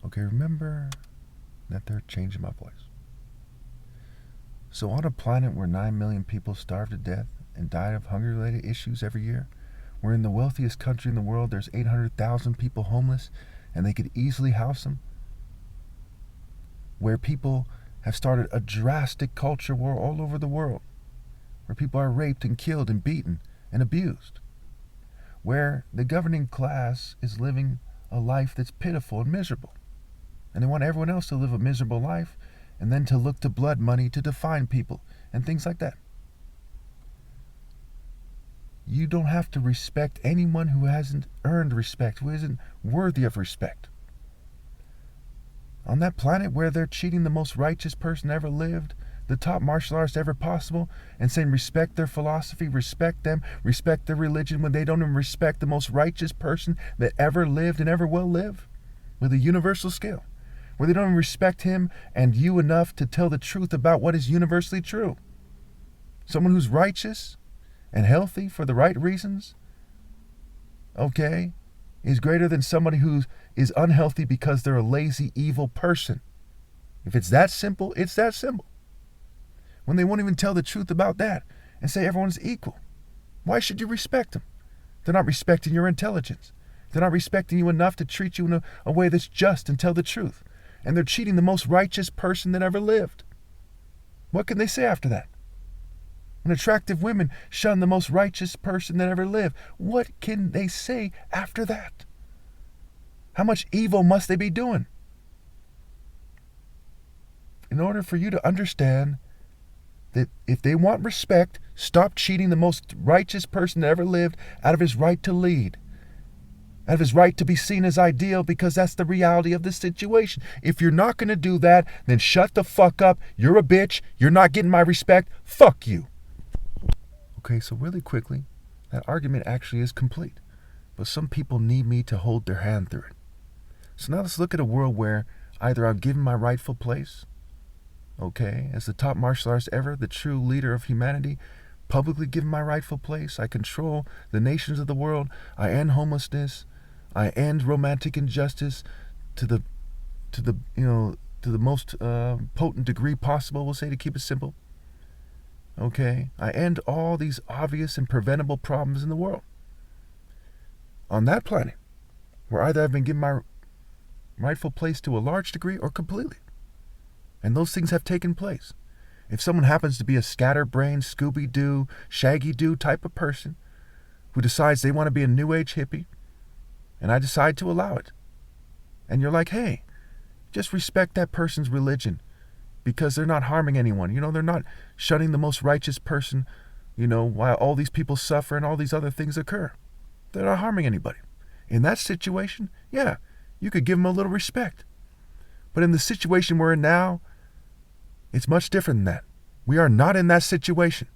Okay, remember that they're changing my voice. So on a planet where 9 million people starve to death and die of hunger-related issues every year, where in the wealthiest country in the world there's 800,000 people homeless and they could easily house them, where people have started a drastic culture war all over the world, where people are raped and killed and beaten and abused, where the governing class is living a life that's pitiful and miserable, and they want everyone else to live a miserable life and then to look to blood money to define people and things like that. You don't have to respect anyone who hasn't earned respect, who isn't worthy of respect. On that planet where they're cheating the most righteous person ever lived, the top martial artist ever possible, and saying respect their philosophy, respect them, respect their religion, when they don't even respect the most righteous person that ever lived and ever will live, with a universal scale, where they don't even respect him and you enough to tell the truth about what is universally true. Someone who's righteous and healthy for the right reasons, okay, is greater than somebody who is unhealthy because they're a lazy, evil person. If it's that simple, it's that simple. When they won't even tell the truth about that and say everyone's equal, why should you respect them? They're not respecting your intelligence. They're not respecting you enough to treat you in a way that's just and tell the truth. And they're cheating the most righteous person that ever lived. What can they say after that? When attractive women shun the most righteous person that ever lived, what can they say after that? How much evil must they be doing? In order for you to understand that if they want respect, stop cheating the most righteous person that ever lived out of his right to lead, out of his right to be seen as ideal, because that's the reality of the situation. If you're not going to do that, then shut the fuck up. You're a bitch. You're not getting my respect. Fuck you. Okay, so really quickly, that argument actually is complete. But some people need me to hold their hand through it. So now let's look at a world where either I'm given my rightful place, okay, as the top martial artist ever, the true leader of humanity, publicly given my rightful place. I control the nations of the world. I end homelessness. I end romantic injustice to the most potent degree possible, we'll say, to keep it simple. Okay, I end all these obvious and preventable problems in the world. On that planet, where either I've been given my rightful place to a large degree or completely, and those things have taken place. If someone happens to be a scatterbrained, Scooby-Doo, Shaggy-Doo type of person who decides they want to be a New Age hippie, and I decide to allow it, and you're like, hey, just respect that person's religion, because they're not harming anyone. They're not shunning the most righteous person, while all these people suffer and all these other things occur. They're not harming anybody. In that situation, yeah, you could give them a little respect. But in the situation we're in now, it's much different than that. We are not in that situation.